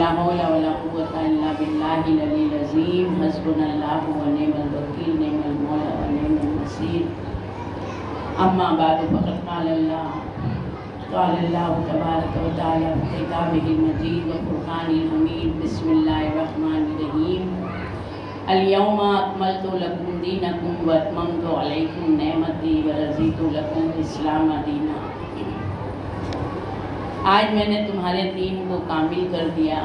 ولا حول ولا قوة إلا بالله العلي العظيم حسبنا الله ونعم الوكيل نعم المولى ونعم النصير أما بعد فقد قال الله تبارك وتعالى في كتابه المجيد وفرقان الحميد بسم الله الرحمن الرحيم اليوم أكملت لكم دينكم وأتممت عليكم نعمتي ورضيت لكم الإسلام دينا۔ آج میں نے تمہارے دین کو کامل کر دیا،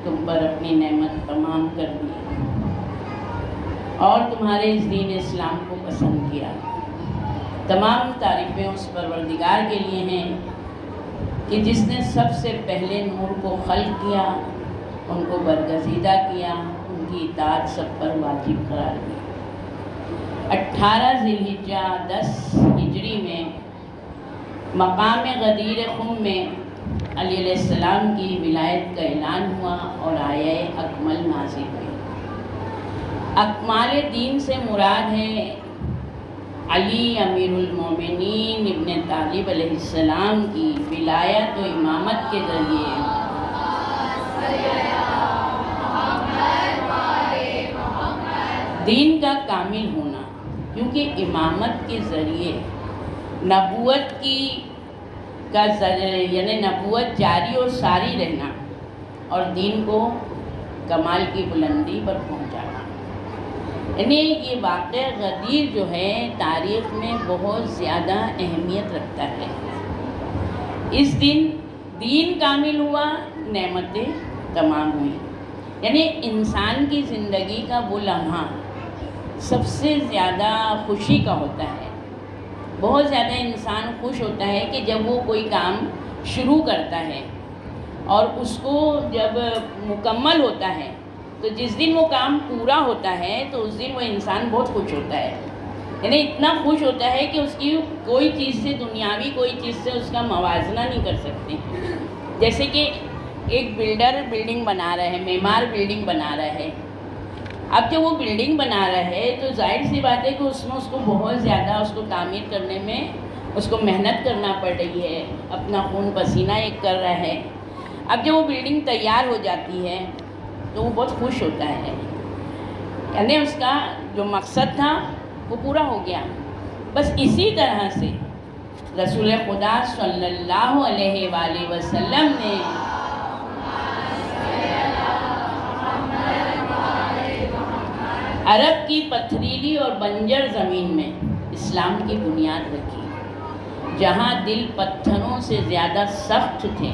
تم پر اپنی نعمت تمام کر دی اور تمہارے اس دین اسلام کو پسند کیا۔ تمام تعریفیں اس پروردگار کے لیے ہیں کہ جس نے سب سے پہلے نور کو خلق کیا، ان کو برگزیدہ کیا، ان کی اطاعت سب پر واجب قرار دی۔ 18 ذی الحجہ 10 ہجری میں مقام غدیر خم میں علی علیہ السلام کی ولایت کا اعلان ہوا اور آیہ اکمل نازل ہوئی۔ اکمال دین سے مراد ہے علی امیر المومنین ابن طالب علیہ السلام کی ولایت و امامت کے ذریعے دین کا کامل ہونا، کیونکہ امامت کے ذریعے نبوت یعنی نبوت جاری اور ساری رہنا اور دین کو کمال کی بلندی پر پہنچانا۔ یعنی یہ واقعہ غدیر جو ہے تاریخ میں بہت زیادہ اہمیت رکھتا ہے۔ اس دن دین کامل ہوا، نعمتیں تمام ہوئیں۔ یعنی انسان کی زندگی کا وہ لمحہ سب سے زیادہ خوشی کا ہوتا ہے۔ بہت زیادہ انسان خوش ہوتا ہے کہ جب وہ کوئی کام شروع کرتا ہے اور اس کو جب مکمل ہوتا ہے، تو جس دن وہ کام پورا ہوتا ہے تو اس دن وہ انسان بہت خوش ہوتا ہے۔ یعنی اتنا خوش ہوتا ہے کہ اس کی کوئی چیز سے، دنیاوی کوئی چیز سے اس کا موازنہ نہیں کر سکتے۔ جیسے کہ ایک بلڈر بلڈنگ بنا رہا ہے، معمار بلڈنگ بنا رہا ہے۔ اب جب وہ بلڈنگ بنا رہا ہے تو ظاہر سی بات ہے کہ اس میں اس کو بہت زیادہ اس کو تعمیر کرنے میں اس کو محنت کرنا پڑ رہی ہے، اپنا خون پسینہ ایک کر رہا ہے۔ اب جب وہ بلڈنگ تیار ہو جاتی ہے تو وہ بہت خوش ہوتا ہے، یعنی اس کا جو مقصد تھا وہ پورا ہو گیا۔ بس اسی طرح سے رسول خدا صلی اللہ علیہ وآلہ وسلم نے عرب کی پتھریلی اور بنجر زمین میں اسلام کی بنیاد رکھی، جہاں دل پتھروں سے زیادہ سخت تھے،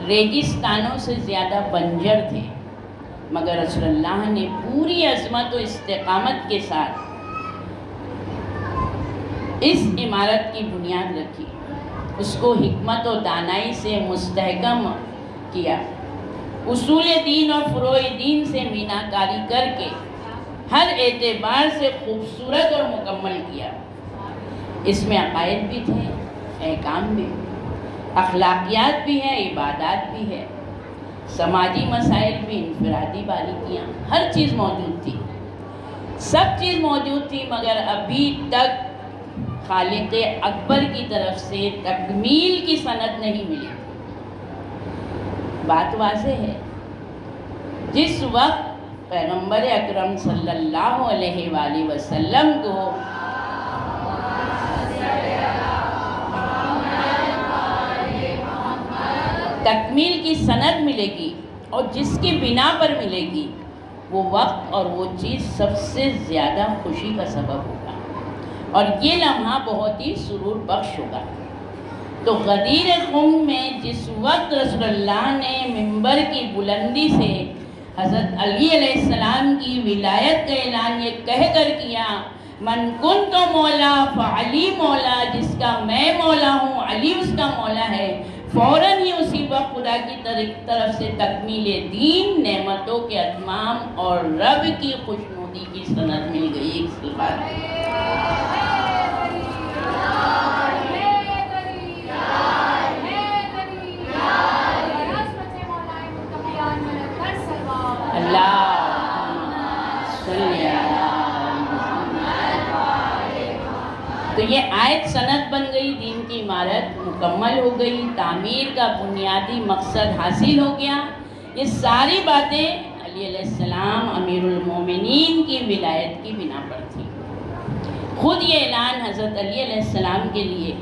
ریگستانوں سے زیادہ بنجر تھے، مگر رسول اللہ نے پوری عظمت و استقامت کے ساتھ اس عمارت کی بنیاد رکھی، اس کو حکمت و دانائی سے مستحکم کیا، اصول دین اور فروع دین سے میناکاری کر کے ہر اعتبار سے خوبصورت اور مکمل کیا۔ اس میں عقائد بھی تھے، احکام بھی، اخلاقیات بھی ہیں، عبادات بھی ہے، سماجی مسائل بھی، انفرادی باریکیاں، ہر چیز موجود تھی، سب چیز موجود تھی، مگر ابھی تک خالق اکبر کی طرف سے تکمیل کی سند نہیں ملی۔ بات واضح ہے، جس وقت پیغمبر اکرم صلی اللہ علیہ وآلہ وسلم کو تکمیل کی سند ملے گی اور جس کی بنا پر ملے گی، وہ وقت اور وہ چیز سب سے زیادہ خوشی کا سبب ہوگا اور یہ لمحہ بہت ہی سرور بخش ہوگا۔ تو غدیر خم میں جس وقت رسول اللہ نے منبر کی بلندی سے حضرت علی علیہ السلام کی ولایت کا اعلان یہ کہہ کر کیا، من کنت مولا فعلی مولا، جس کا میں مولا ہوں علی اس کا مولا ہے، فوراً ہی اسی وقت خدا کی طرف سے تکمیل دین، نعمتوں کے اتمام اور رب کی خوشنودی کی سند مل گئی۔ ایک بات تو یہ آیت سند بن گئی، دین کی عمارت مکمل ہو گئی، تعمیر کا بنیادی مقصد حاصل ہو گیا، یہ ساری باتیں علی علیہ السلام امیر المومنین کی ولایت کی بنا پر تھی۔ خود یہ اعلان حضرت علی علیہ السلام کے لیے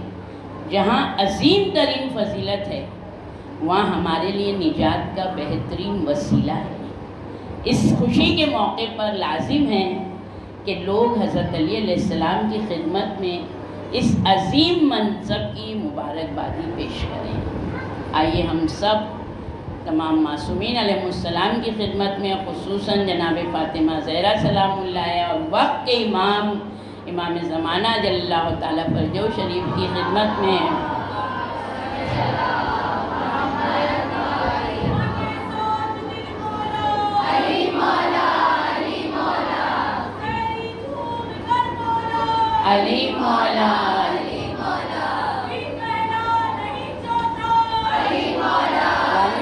جہاں عظیم ترین فضیلت ہے وہاں ہمارے لیے نجات کا بہترین وسیلہ ہے۔ اس خوشی کے موقع پر لازم ہے کہ لوگ حضرت علی علیہ السلام کی خدمت میں اس عظیم منصب کی مبارکبادی پیش کریں۔ آئیے ہم سب تمام معصومین علیہ السلام کی خدمت میں، خصوصاً جناب فاطمہ زہرا سلام اللہ اور وقت کے امام زمانہ جل اللہ تعالیٰ فرجہ شریف کی خدمت میں علی مولا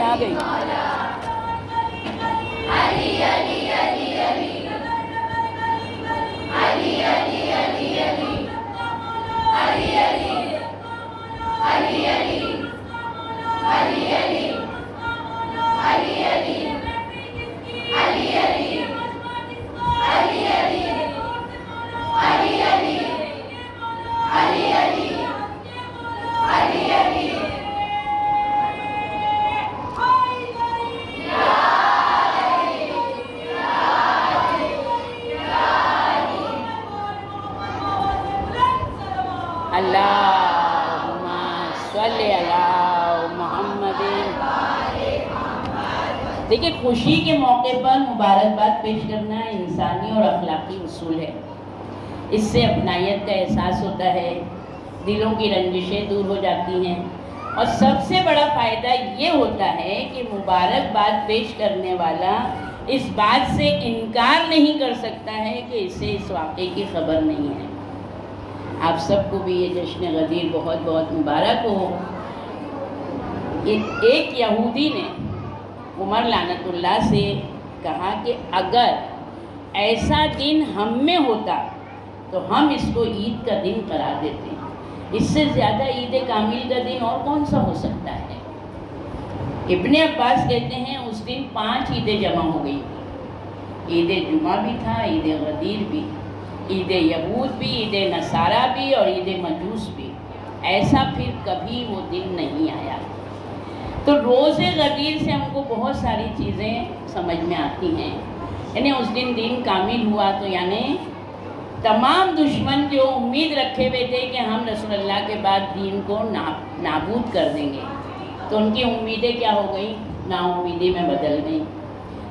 آ گئی۔ اللہم صلی علی محمد۔ دیکھیں، خوشی کے موقع پر مبارکباد پیش کرنا انسانی اور اخلاقی اصول ہے۔ اس سے اپنائیت کا احساس ہوتا ہے، دلوں کی رنجشیں دور ہو جاتی ہیں، اور سب سے بڑا فائدہ یہ ہوتا ہے کہ مبارکباد پیش کرنے والا اس بات سے انکار نہیں کر سکتا ہے کہ اسے اس واقعے کی خبر نہیں ہے۔ آپ سب کو بھی یہ جشن غدیر بہت بہت مبارک ہو۔ ایک یہودی نے عمر لعنت اللہ سے کہا کہ اگر ایسا دن ہم میں ہوتا تو ہم اس کو عید کا دن قرار دیتے ہیں، اس سے زیادہ عید کامل کا دن اور کون سا ہو سکتا ہے۔ ابن عباس کہتے ہیں اس دن 5 عیدیں جمع ہو گئی، عید جمعہ بھی تھا، عید غدیر بھی، عید یہود بھی، عید نصارہ بھی اور عید مجوس بھی۔ ایسا پھر کبھی وہ دن نہیں آیا۔ تو روز غدیر سے ہم کو بہت ساری چیزیں سمجھ میں آتی ہیں، یعنی اس دن کامل ہوا تو یعنی تمام دشمن جو امید رکھے ہوئے تھے کہ ہم رسول اللہ کے بعد دین کو نابود کر دیں گے، تو ان کی امیدیں کیا ہو گئی؟ نا امیدی میں بدل گئیں۔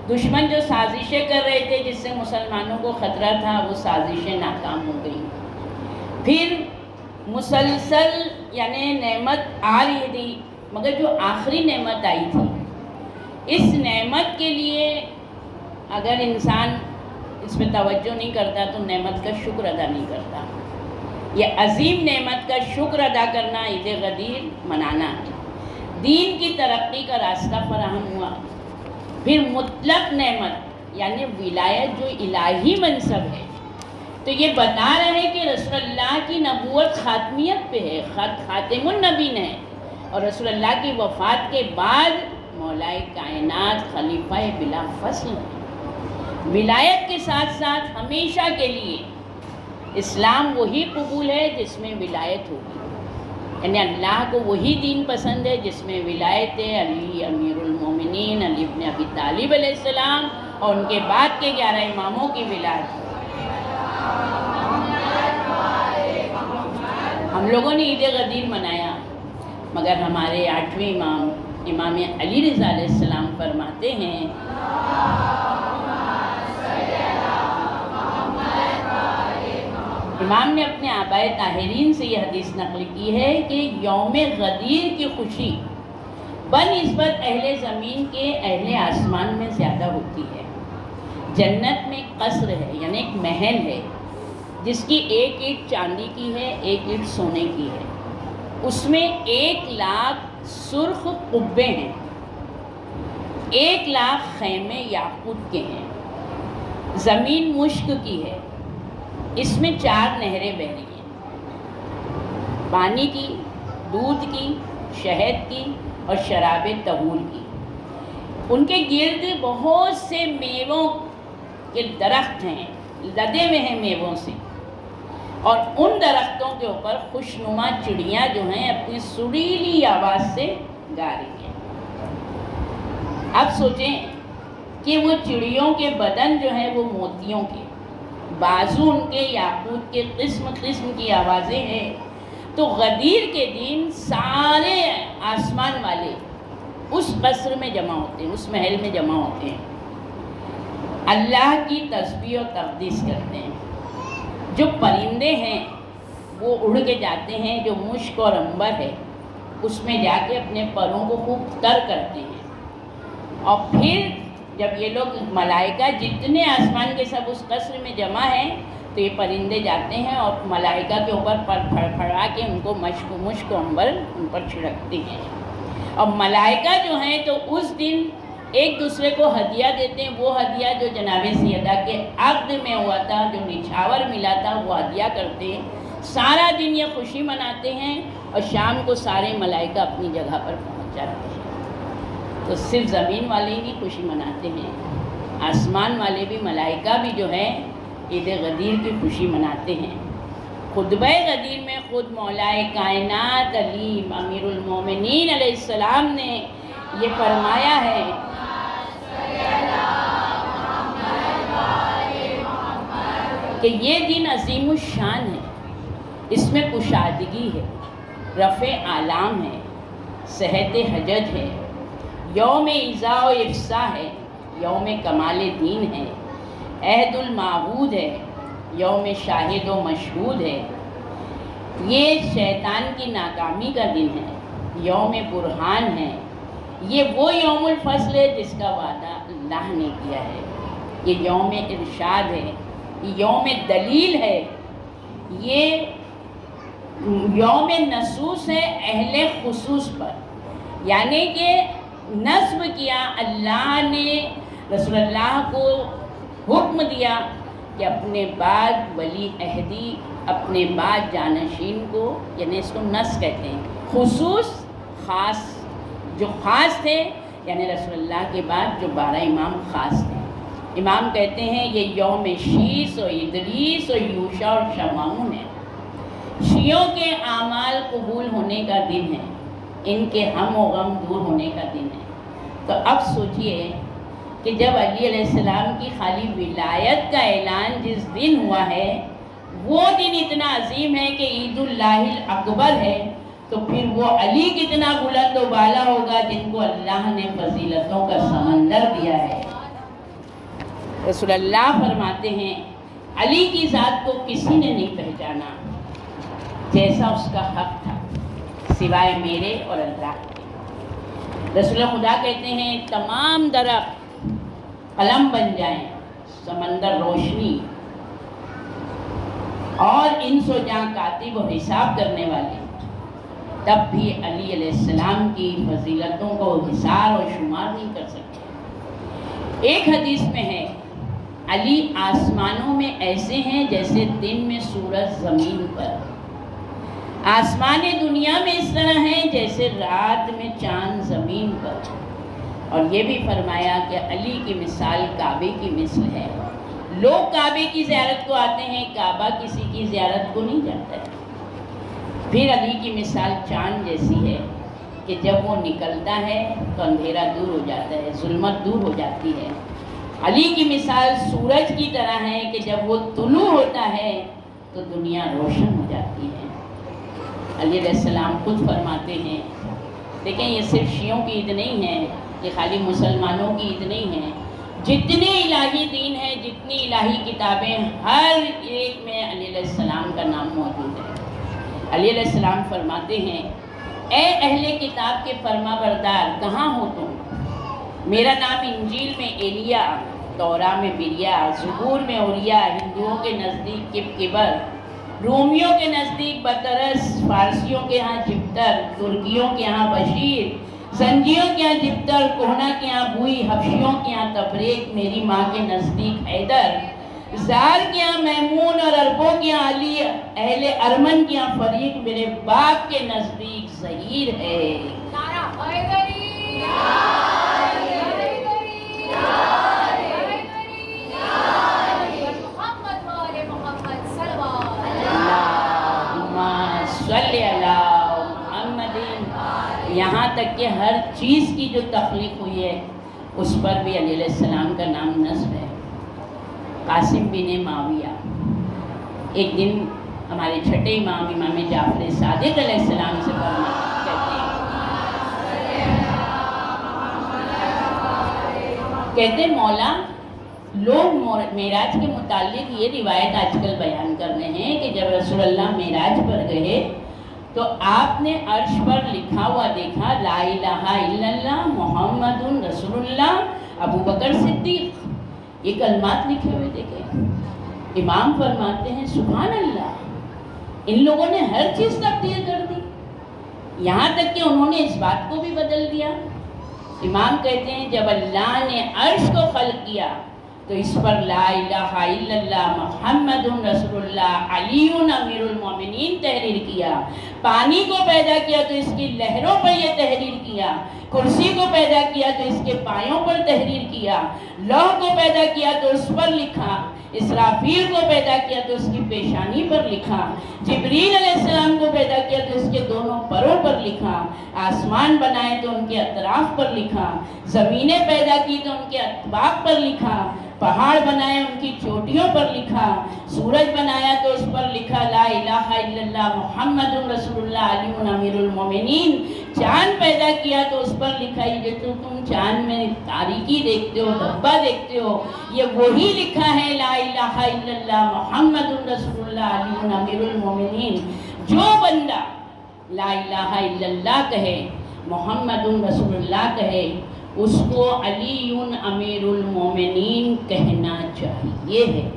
دشمن جو سازشیں کر رہے تھے جس سے مسلمانوں کو خطرہ تھا، وہ سازشیں ناکام ہو گئیں۔ پھر مسلسل یعنی نعمت آ رہی تھی، مگر جو آخری نعمت آئی تھی، اس نعمت کے لیے اگر انسان اس پہ توجہ نہیں کرتا تو نعمت کا شکر ادا نہیں کرتا۔ یہ عظیم نعمت کا شکر ادا کرنا عید غدیر منانا، دین کی ترقی کا راستہ فراہم ہوا۔ پھر مطلق نعمت یعنی ولایت جو الہی منصب ہے، تو یہ بتا رہے ہیں کہ رسول اللہ کی نبوت خاتمیت پہ ہے، خاتم النبین ہے، اور رسول اللہ کی وفات کے بعد مولائے کائنات خلیفہ بلا فصل ہے۔ ولایت کے ساتھ ساتھ ہمیشہ کے لیے اسلام وہی قبول ہے جس میں ولایت ہوگی، یعنی اللہ کو وہی دین پسند ہے جس میں ولایت علی امیر المومنین علی ابن ابی طالب علیہ السلام اور ان کے بعد کے 11 اماموں کی ولایت۔ ہم لوگوں نے عید غدیر منایا، مگر ہمارے 8ویں امام علی رضا علیہ السلام فرماتے ہیں امام نے اپنے آبائے طاہرین سے یہ حدیث نقل کی ہے کہ یوم غدیر کی خوشی بنسبت اہل زمین کے اہل آسمان میں زیادہ ہوتی ہے۔ جنت میں ایک قصر ہے، یعنی ایک محل ہے، جس کی ایک اینٹ چاندی کی ہے، ایک اینٹ سونے کی ہے۔ اس میں 1,00,000 سرخ قبے ہیں، 1,00,000 خیمے یاقوت کے ہیں، زمین مشک کی ہے، اس میں 4 نہریں بہ رہی ہیں، پانی کی، دودھ کی، شہد کی اور شراب طہور کی۔ ان کے گرد بہت سے میووں کے درخت ہیں، لدے ہوئے ہیں میووں سے، اور ان درختوں کے اوپر خوشنما چڑیاں جو ہیں اپنی سریلی آواز سے گا رہی ہیں۔ اب سوچیں کہ وہ چڑیوں کے بدن جو ہیں وہ موتیوں کے، بازو ان کے یاقوت کے، قسم قسم کی آوازیں ہیں۔ تو غدیر کے دن سارے آسمان والے اس قصر میں جمع ہوتے ہیں، اس محل میں جمع ہوتے ہیں، اللہ کی تسبیح و تقدیس کرتے ہیں۔ جو پرندے ہیں وہ اڑ کے جاتے ہیں، جو مشک اور عنبر ہے اس میں جا کے اپنے پروں کو خوب تر کرتے ہیں، اور پھر جب یہ لوگ ملائکہ جتنے آسمان کے سب اس قصر میں جمع ہیں تو یہ پرندے جاتے ہیں اور ملائکہ کے اوپر پر پھڑا کے ان کو مشک و عنبر ان پر چھڑکتے ہیں۔ اور ملائکہ جو ہیں تو اس دن ایک دوسرے کو ہدیہ دیتے ہیں، وہ ہدیہ جو جناب سیدہ کے عقد میں ہوا تھا، جو نچھاور ملا تھا، وہ ہدیہ کرتے ہیں۔ سارا دن یہ خوشی مناتے ہیں اور شام کو سارے ملائکہ اپنی جگہ پر پہنچ جاتے ہیں۔ تو صرف زمین والے ہی خوشی مناتے ہیں، آسمان والے بھی، ملائکہ بھی جو ہے عید غدیر کی خوشی مناتے ہیں۔ خطبہ غدیر میں خود مولا کائنات علی امیر المومنین علیہ السلام نے یہ فرمایا ہے کہ یہ دن عظیم الشان ہے، اس میں کشادگی ہے، رفع اعلام ہے، صحت حجج ہے، یوم ایذاء و افصاح ہے، یوم کمال دین ہے، عہد المعہود ہے، یوم شاہد و مشہود ہے، یہ شیطان کی ناکامی کا دن ہے، یوم برہان ہے، یہ وہ یوم الفصل ہے جس کا وعدہ اللہ نے کیا ہے، یہ یوم ارشاد ہے، یہ یوم دلیل ہے، یہ یوم نصوص ہے اہل خصوص پر، یعنی کہ نصب کیا، اللہ نے رسول اللہ کو حکم دیا کہ اپنے بعد ولی عہدی، اپنے بعد جانشین کو، یعنی اس کو نص کہتے ہیں، خصوص خاص، جو خاص تھے یعنی رسول اللہ کے بعد جو 12 امام خاص تھے۔ امام کہتے ہیں یہ یوم شیس و ادریس و یوشع اور شمعون ہے، شیعوں کے اعمال قبول ہونے کا دن ہے، ان کے ہم و غم دور ہونے کا دن ہے۔ تو اب سوچئے کہ جب علی علیہ السلام کی خالی ولایت کا اعلان جس دن ہوا ہے وہ دن اتنا عظیم ہے کہ عید اللہ الاکبر ہے، تو پھر وہ علی کتنا بلند و بالا ہوگا جن کو اللہ نے فضیلتوں کا سمندر دیا ہے۔ رسول اللہ فرماتے ہیں علی کی ذات کو کسی نے نہیں پہچانا جیسا اس کا حق تھا سوائے میرے اور اللہ کے۔ رسول خدا کہتے ہیں تمام درخت قلم بن جائیں، سمندر روشنی، اور انس و جاں کاتب و حساب کرنے والے، تب بھی علی علیہ السلام کی فضیلتوں کو حصار و شمار نہیں کر سکتے۔ ایک حدیث میں ہے علی آسمانوں میں ایسے ہیں جیسے دن میں سورج زمین پر، آسمان دنیا میں اس طرح ہیں جیسے رات میں چاند زمین پر۔ اور یہ بھی فرمایا کہ علی کی مثال کعبے کی مثل ہے، لوگ کعبے کی زیارت کو آتے ہیں، کعبہ کسی کی زیارت کو نہیں جاتا ہے۔ پھر علی کی مثال چاند جیسی ہے کہ جب وہ نکلتا ہے تو اندھیرا دور ہو جاتا ہے، ظلمت دور ہو جاتی ہے۔ علی کی مثال سورج کی طرح ہے کہ جب وہ طلوع ہوتا ہے تو دنیا روشن ہو جاتی ہے۔ علی علیہ السلام خود فرماتے ہیں، دیکھیں یہ صرف شیعوں کی عید نہیں ہے، یہ خالی مسلمانوں کی عید نہیں ہے، جتنے الہی دین ہیں، جتنی الہی کتابیں، ہر ایک میں علی علیہ السلام کا نام موجود ہے۔ علی علیہ السلام فرماتے ہیں اے اہل کتاب کے فرما بردار کہاں ہو تم؟ میرا نام انجیل میں ایلیا، توراہ میں بریا، زبور میں اوریا، ہندوؤں کے نزدیک کبر، رومیوں کے نزدیک بطرس، فارسیوں کے ہاں جبتر، ترکیوں کے ہاں بشیر، زنجیوں کے ہاں جبتر، کوہنا کے ہاں بوئی، حبشیوں کے ہاں تبریک، میری ماں کے نزدیک حیدر، زار کے ہاں میمون، اور عربوں کے ہاں علی، اہل ارمن کے ہاں فریق، میرے باپ کے نزدیک ظہیر ہے۔ یہاں تک کہ ہر چیز کی جو تخلیق ہوئی ہے اس پر بھی علیہ السلام کا نام نصب ہے۔ قاسم بن معاویہ ایک دن ہمارے چھٹے امام امام جعفر صادق علیہ السلام سے کہتے ہیں مولا، لوگ معراج کے متعلق یہ روایت آج کل بیان کر رہے ہیں کہ جب رسول اللہ معراج پر گئے تو آپ نے عرش پر لکھا ہوا دیکھا لا الہ الا اللہ محمد رسول اللہ ابو بکر صدیق، یہ کلمات لکھے ہوئے دیکھے۔ امام فرماتے ہیں سبحان اللہ، ان لوگوں نے ہر چیز تبدیل کر دی، یہاں تک کہ انہوں نے اس بات کو بھی بدل دیا۔ امام کہتے ہیں جب اللہ نے عرش کو خلق کیا تو اس پر لا الہ الا اللہ محمد رسول اللہ علی امیر المومنین تحریر کیا، پانی کو پیدا کیا تو اس کی لہروں پر یہ تحریر کیا، کرسی کو پیدا کیا تو اس کے پایوں پر تحریر کیا، لوح کو پیدا کیا تو اس پر لکھا، اسرافیل کو پیدا کیا تو اس کی پیشانی پر لکھا، جبریل علیہ السلام کو پیدا کیا تو اس کے دونوں پروں پر لکھا، آسمان بنائے تو ان کے اطراف پر لکھا، زمینیں پیدا کی تو ان کے اطباق پر لکھا، پہاڑ بنائے ان کی چوٹیوں پر لکھا، سورج بنایا تو اس پر لکھا لا الہ الا اللہ محمد رسول اللہ علی امیر المومنین، چاند پیدا کیا تو اس پر لکھا یہ جو تم چاند میں تاریکی دیکھتے ہو، دھبا دیکھتے ہو، یہ وہی لکھا ہے لا الہ الا اللہ محمد رسول اللہ علی امیر المومنین۔ جو بندہ لا الہ الا اللہ کہے، محمد رسول اللہ کہے، اس کو علی امیر المومنین کہنا چاہیے ہے۔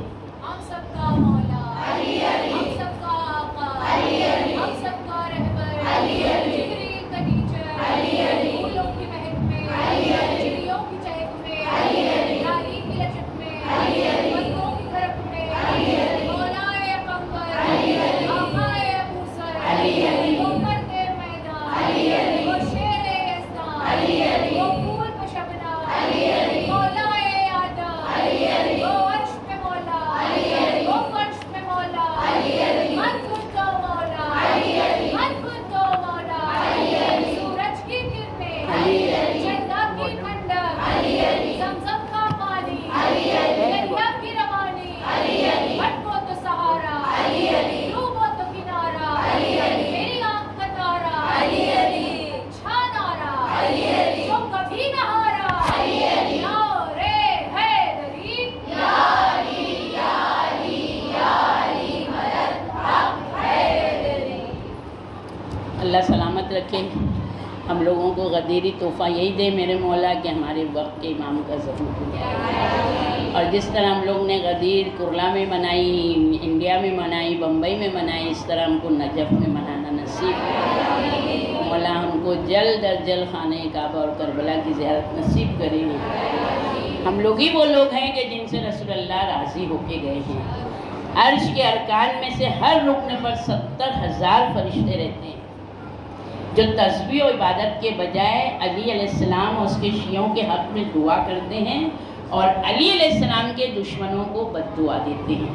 ہم سب کا مولا علی علی، ہم سب کا آقا علی علی، ہم سب کا رہبر علی علی، جبریل کا ٹیچر علی علی، پھولوں کی مہک میں علی علی، چڑیوں کی چہک میں علی علی، ناری کی لچک میں علی علی، پتوں کی کھرک میں علی علی، مولائے پیغمبر علی علی، آقائے ابوذر علی علی، وہ مرد میدان علی علی، وہ شیر یزدان علی علی، وہ پھول پہ شبنم علی علی، مولائے آدم علی علی، وہ عرش پہ مولا علی علی، وہ فرش پہ مولا علی علی، من کن تو مولا علی علی، من کن تو مولا علی علی، سورج کی کرنیں علی علی، چندہ کی ٹھنڈک علی علی، زمزم کا پانی علی علی، دریا کی روانی علی علی، بھٹکو تو سہارا علی علی، ڈوبو تو کنارا علی علی، میری آنکھ کا تارا علی علی، چھانارا علی علی، جو کبھی نہ ہارا علی علی، نعرے حیدری یا علی یا علی یا علی مدد حق حیدری۔ اللہ سلامت رکھے، ہم لوگوں کو غدیری تحفہ یہی دے میرے مولا کہ ہمارے وقت کے امام کا ضرور پوجا، اور جس طرح ہم لوگ نے غدیر کرلا میں منائی، انڈیا میں منائی، بمبئی میں منائی، اس طرح ہم کو نجف میں منانا نصیب کرے مولا، ہم کو جلد از جلد خانہ کعبہ اور کربلا کی زیارت نصیب کرے۔ ہم لوگ ہی وہ لوگ ہیں کہ جن سے رسول اللہ راضی ہو کے گئے ہیں۔ عرش کے ارکان میں سے ہر رکن پر 70,000 فرشتے رہتے ہیں جو تسبیح و عبادت کے بجائے علی علیہ السلام اور اس کے شیعوں کے حق میں دعا کرتے ہیں اور علی علیہ السلام کے دشمنوں کو بد دعا دیتے ہیں۔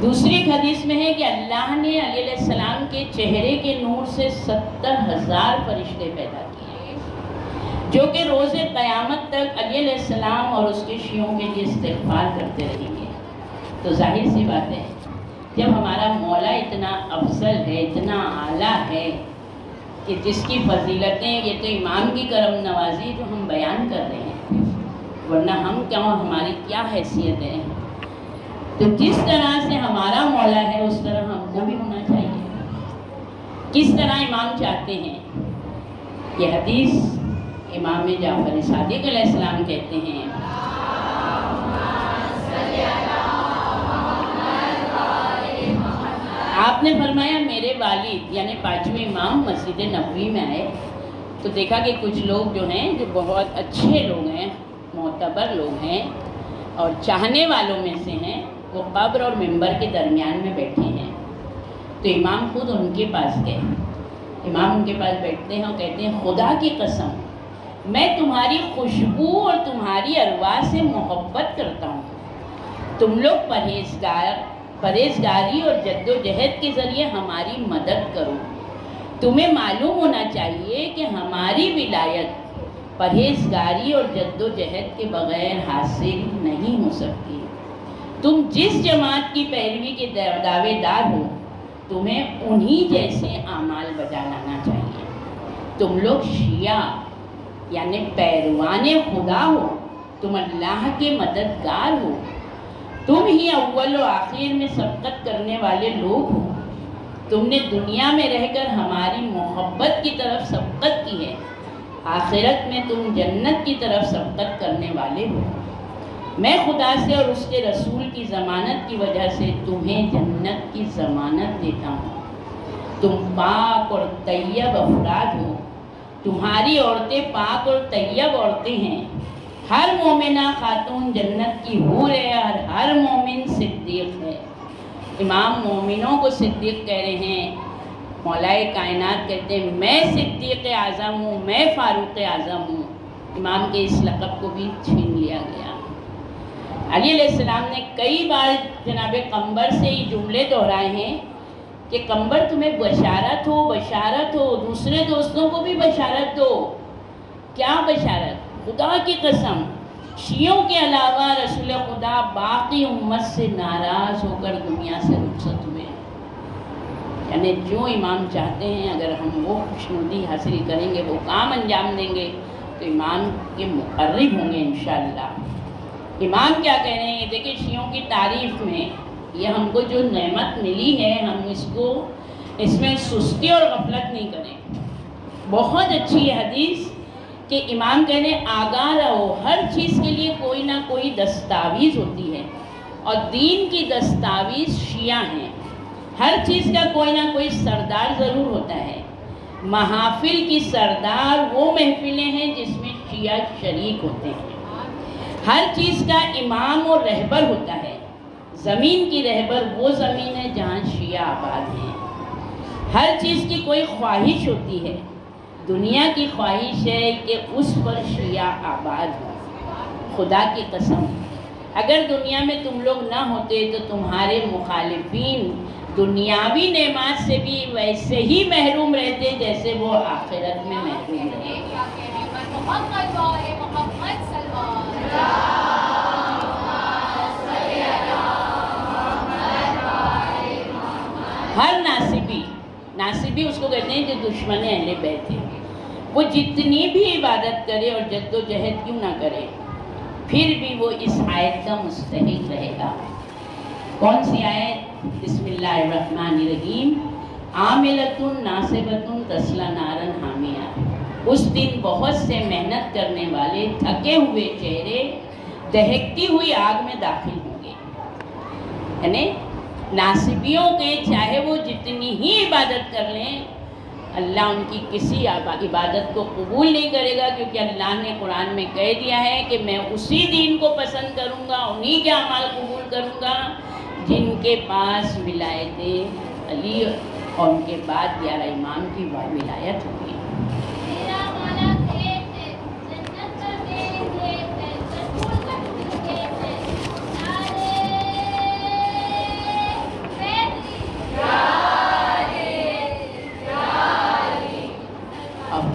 دوسری ایک حدیث میں ہے کہ اللہ نے علی علیہ السلام کے چہرے کے نور سے 70,000 فرشتے پیدا کیے جو کہ روز قیامت تک علی علیہ السلام اور اس کے شیعوں کے لیے استغفار کرتے رہیں گے۔ تو ظاہر سی بات ہے جب ہمارا مولا اتنا افضل ہے، اتنا اعلیٰ ہے کہ جس کی فضیلتیں، یہ تو امام کی کرم نوازی جو ہم بیان کر رہے ہیں، ورنہ ہم کیا، ہماری کیا حیثیت ہے؟ تو جس طرح سے ہمارا مولا ہے اس طرح ہم کو بھی ہونا چاہیے۔ کس طرح امام چاہتے ہیں؟ یہ حدیث امام جعفر صادق علیہ السلام کہتے ہیں آپ نے فرمایا میرے والد یعنی 5ویں امام مسجد نبوی میں آئے تو دیکھا کہ کچھ لوگ جو ہیں جو بہت اچھے لوگ ہیں، معتبر لوگ ہیں اور چاہنے والوں میں سے ہیں، وہ قبر اور منبر کے درمیان میں بیٹھے ہیں۔ تو امام خود ان کے پاس گئے، امام ان کے پاس بیٹھتے ہیں اور کہتے ہیں خدا کی قسم میں تمہاری خوشبو اور تمہاری ارواح سے محبت کرتا ہوں، تم لوگ پرہیزگاری اور جد و جہد کے ذریعے ہماری مدد کرو، تمہیں معلوم ہونا چاہیے کہ ہماری ولایت پرہیزگاری اور جد و جہد کے بغیر حاصل نہیں ہو سکتی۔ تم جس جماعت کی پیروی کے دعوے دار ہو، تمہیں انہی جیسے اعمال بجا لانا چاہیے۔ تم لوگ شیعہ یعنی پیروان خدا ہو، تم اللہ کے مددگار ہو، تم ہی اول و آخر میں سبقت کرنے والے لوگ ہو۔ تم نے دنیا میں رہ کر ہماری محبت کی طرف سبقت کی ہے، آخرت میں تم جنت کی طرف سبقت کرنے والے ہو۔ میں خدا سے اور اس کے رسول کی ضمانت کی وجہ سے تمہیں جنت کی ضمانت دیتا ہوں۔ تم پاک اور طیب افراد ہو، تمہاری عورتیں پاک اور طیب عورتیں ہیں۔ ہر مومنہ خاتون جنت کی حور ہے اور ہر مومن صدیق ہے۔ امام مومنوں کو صدیق کہہ رہے ہیں، مولائے کائنات کہتے ہیں میں صدیق اعظم ہوں، میں فاروق اعظم ہوں۔ امام کے اس لقب کو بھی چھین لیا گیا۔ علی علیہ السلام نے کئی بار جناب قمبر سے یہ جملے دہرائے ہیں کہ قمبر تمہیں بشارت ہو، بشارت ہو، دوسرے دوستوں کو بھی بشارت دو۔ کیا بشارت؟ خدا کی قسم، شیعوں کے علاوہ رسول خدا باقی امت سے ناراض ہو کر دنیا سے رخصت ہوئے۔ یعنی جو امام چاہتے ہیں اگر ہم وہ خوشنودی حاصل کریں گے، وہ کام انجام دیں گے تو امام کے مقرب ہوں گے انشاءاللہ۔ امام کیا کہہ رہے ہیں؟ دیکھیں شیعوں کی تعریف میں یہ ہم کو جو نعمت ملی ہے، ہم اس میں سستی اور غفلت نہیں کریں۔ بہت اچھی حدیث کہ امام کہنے آگاہ رہو، ہر چیز کے لیے کوئی نہ کوئی دستاویز ہوتی ہے، اور دین کی دستاویز شیعہ ہیں۔ ہر چیز کا کوئی نہ کوئی سردار ضرور ہوتا ہے۔ محافل کی سردار وہ محفلیں ہیں جس میں شیعہ شریک ہوتے ہیں۔ ہر چیز کا امام اور رہبر ہوتا ہے۔ زمین کی رہبر وہ زمین ہے جہاں شیعہ آباد ہیں۔ ہر چیز کی کوئی خواہش ہوتی ہے، دنیا کی خواہش ہے کہ اس پر شیعہ آباد ہو۔ خدا کی قسم اگر دنیا میں تم لوگ نہ ہوتے تو تمہارے مخالفین دنیاوی نعمات سے بھی ویسے ہی محروم رہتے جیسے وہ آخرت میں محروم رہتے۔ ہر ناصبی اس کو کہتے ہیں جو دشمن اہل بیت ہے، وہ جتنی بھی عبادت کرے اور جد و جہد کیوں نہ کرے، پھر بھی وہ اس آیت کا مستحق رہے گا۔ کون سی آیت؟ بسم اللہ الرحمن الرحیم، عاملۃ ناصبۃ تصلی نارا حامیہ۔ اس دن بہت سے محنت کرنے والے تھکے ہوئے چہرے دہکتی ہوئی آگ میں داخل ہوں گے۔ یعنی ناصبیوں کے چاہے وہ جتنی ہی عبادت کر لیں، اللہ ان کی کسی عبادت کو قبول نہیں کرے گا، کیونکہ اللہ نے قرآن میں کہہ دیا ہے کہ میں اسی دین کو پسند کروں گا، انہی کے اعمال قبول کروں گا جن کے پاس ولایت علی اور ان کے بعد 11 امام کی ولایت ہوگی۔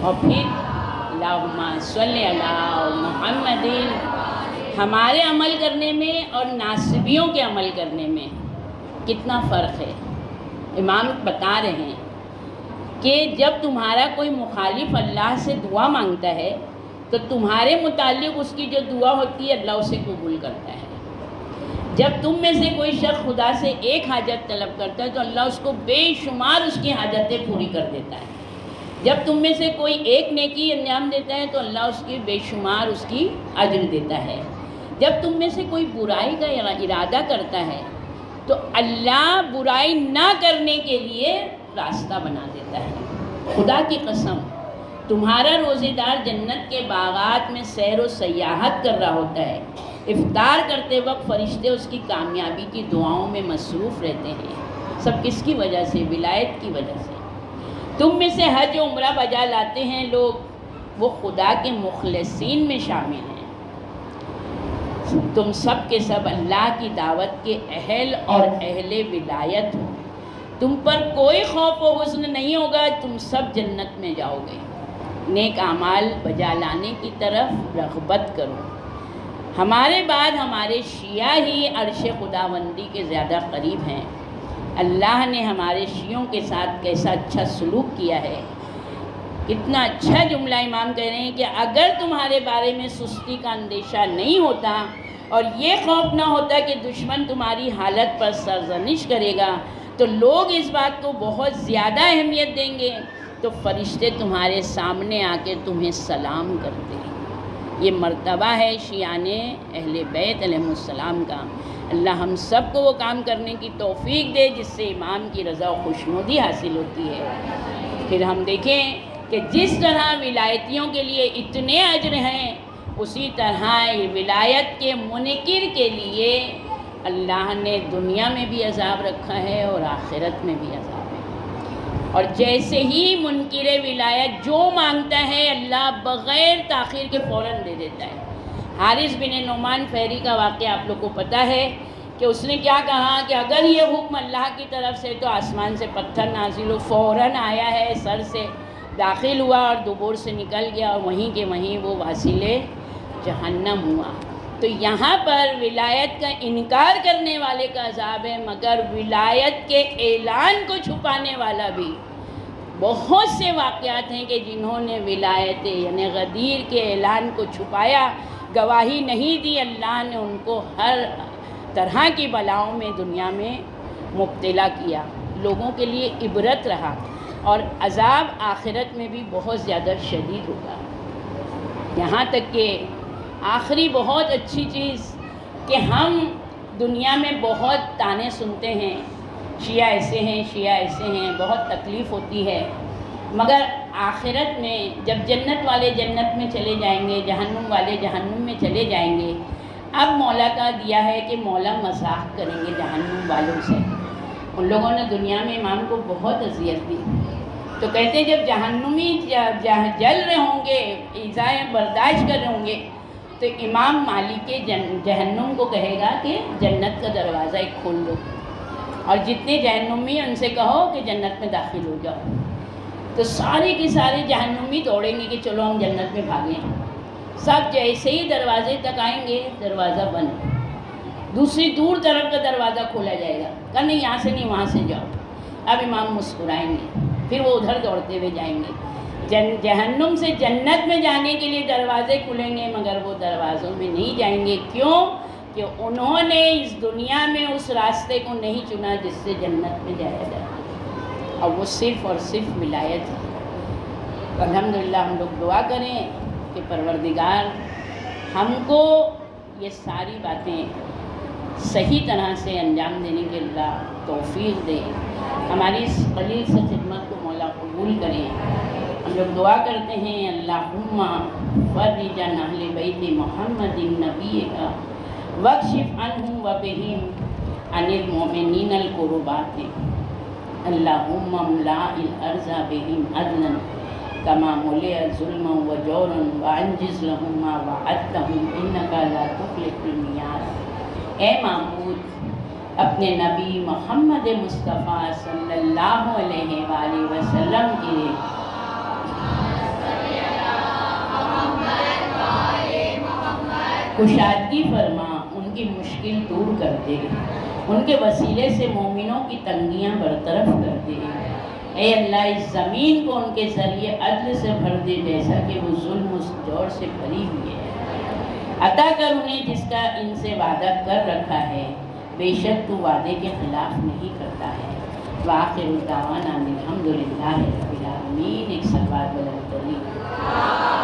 اور پھر اللہم صلی علی محمد، ہمارے عمل کرنے میں اور ناصبیوں کے عمل کرنے میں کتنا فرق ہے۔ امام بتا رہے ہیں کہ جب تمہارا کوئی مخالف اللہ سے دعا مانگتا ہے تو تمہارے متعلق اس کی جو دعا ہوتی ہے اللہ اسے قبول کرتا ہے۔ جب تم میں سے کوئی شخص خدا سے ایک حاجت طلب کرتا ہے تو اللہ اس کو بے شمار اس کی حاجتیں پوری کر دیتا ہے۔ جب تم میں سے کوئی ایک نیکی انجام دیتا ہے تو اللہ اس کی بے شمار اس کی اجر دیتا ہے۔ جب تم میں سے کوئی برائی کا ارادہ کرتا ہے تو اللہ برائی نہ کرنے کے لیے راستہ بنا دیتا ہے۔ خدا کی قسم تمہارا روزے دار جنت کے باغات میں سیر و سیاحت کر رہا ہوتا ہے، افطار کرتے وقت فرشتے اس کی کامیابی کی دعاؤں میں مصروف رہتے ہیں۔ سب کس کی وجہ سے؟ ولایت کی وجہ سے۔ تم میں سے حج و عمرہ بجا لاتے ہیں لوگ، وہ خدا کے مخلصین میں شامل ہیں۔ تم سب کے سب اللہ کی دعوت کے اہل اور اہل ولایت ہو۔ تم پر کوئی خوف و حزن نہیں ہوگا، تم سب جنت میں جاؤ گے۔ نیک اعمال بجا لانے کی طرف رغبت کرو۔ ہمارے بعد ہمارے شیعہ ہی عرش خداوندی کے زیادہ قریب ہیں۔ اللہ نے ہمارے شیعوں کے ساتھ کیسا اچھا سلوک کیا ہے۔ کتنا اچھا جملہ امام کہہ رہے ہیں کہ اگر تمہارے بارے میں سستی کا اندیشہ نہیں ہوتا اور یہ خوف نہ ہوتا کہ دشمن تمہاری حالت پر سرزنش کرے گا تو لوگ اس بات کو بہت زیادہ اہمیت دیں گے، تو فرشتے تمہارے سامنے آ کے تمہیں سلام کرتے ہیں۔ یہ مرتبہ ہے شیعان اہل بیت علیہ السلام کا۔ اللہ ہم سب کو وہ کام کرنے کی توفیق دے جس سے امام کی رضا و خوشنودی حاصل ہوتی ہے۔ پھر ہم دیکھیں کہ جس طرح ولایتیوں کے لیے اتنے اجر ہیں، اسی طرح ولایت کے منکر کے لیے اللہ نے دنیا میں بھی عذاب رکھا ہے اور آخرت میں بھی عذاب ہے۔ اور جیسے ہی منکر ولایت جو مانگتا ہے اللہ بغیر تاخیر کے فوراً دے دیتا ہے۔ حارث بن نعمان فہری کا واقعہ آپ لوگ کو پتہ ہے کہ اس نے کیا کہا کہ اگر یہ حکم اللہ کی طرف سے تو آسمان سے پتھر نازل ہو، فوراً آیا ہے، سر سے داخل ہوا اور دبور سے نکل گیا اور وہیں کے وہیں وہ واصل جہنم ہوا۔ تو یہاں پر ولایت کا انکار کرنے والے کا عذاب ہے، مگر ولایت کے اعلان کو چھپانے والا بھی۔ بہت سے واقعات ہیں کہ جنہوں نے ولایت یعنی غدیر کے اعلان کو چھپایا، گواہی نہیں دی، اللہ نے ان کو ہر طرح کی بلاؤں میں دنیا میں مبتلا کیا، لوگوں کے لیے عبرت رہا، اور عذاب آخرت میں بھی بہت زیادہ شدید ہوگا۔ یہاں تک کہ آخری بہت اچھی چیز کہ ہم دنیا میں بہت طعنے سنتے ہیں، شیعہ ایسے ہیں، شیعہ ایسے ہیں، بہت تکلیف ہوتی ہے، مگر آخرت میں جب جنت والے جنت میں چلے جائیں گے، جہنم والے جہنم میں چلے جائیں گے، اب مولا کا دیا ہے کہ مولا مذاق کریں گے جہنم والوں سے۔ ان لوگوں نے دنیا میں امام کو بہت اذیت دی، تو کہتے ہیں جب جہنمی جل رہے ہوں گے، ایذائیں برداشت کر رہے ہوں گے، تو امام مالک جہنم کو کہے گا کہ جنت کا دروازہ ایک کھول دو، اور جتنے جہنمی ہیں ان سے کہو کہ جنت میں داخل ہو جاؤ۔ تو سارے کے سارے جہنمی دوڑیں گے کہ چلو ہم جنت میں بھاگیں۔ سب جیسے ہی دروازے تک آئیں گے دروازہ بند، دوسری دور طرف کا دروازہ کھولا جائے گا، کہ نہیں یہاں سے نہیں وہاں سے جاؤ۔ اب امام مسکرائیں گے، پھر وہ ادھر دوڑتے ہوئے جائیں گے۔ جہنم سے جنت میں جانے کے لیے دروازے کھلیں گے، مگر وہ دروازوں میں نہیں جائیں گے۔ کیوں؟ کہ انہوں نے اس دنیا میں اس راستے کو نہیں چنا جس سے جنت میں جایا جائے، اور وہ صرف اور صرف ولایت ہے۔ الحمدللہ ہم لوگ دعا کریں کہ پروردگار ہم کو یہ ساری باتیں صحیح طرح سے انجام دینے کے اللہ توفیق دے، ہماری اس قلیل سے خدمت کو مولا قبول کریں۔ ہم لوگ دعا کرتے ہیں اللہم فرج عن اہل بیت محمد النبی کا واکشف عنہم وبہم عن المؤمنین الکربات، اللہم املا الارض بہم عدلا کما ملئ ظلما وجورا وانجز لہم ما وعدتہم انک لا تخلف المیعاد۔ اے معبود، اپنے نبی محمد مصطفیٰ صلی اللہ علیہ وآلہ وسلم کے کشادگی فرما، ان کی مشکل دور کر دے، ان کے وسیلے سے مومنوں کی تنگیاں برطرف کر دے۔ اے اللہ اس زمین کو ان کے ذریعے عدل سے بھر دے، جیسا کہ وہ ظلم و جور سے بھری ہوئی ہے۔ عطا کر انہیں جس کا ان سے وعدہ کر رکھا ہے، بے شک تو وعدے کے خلاف نہیں کرتا ہے۔ وآخر دعوانا الحمدللہ رب العالمین۔ ایک صلوات بلند کریں۔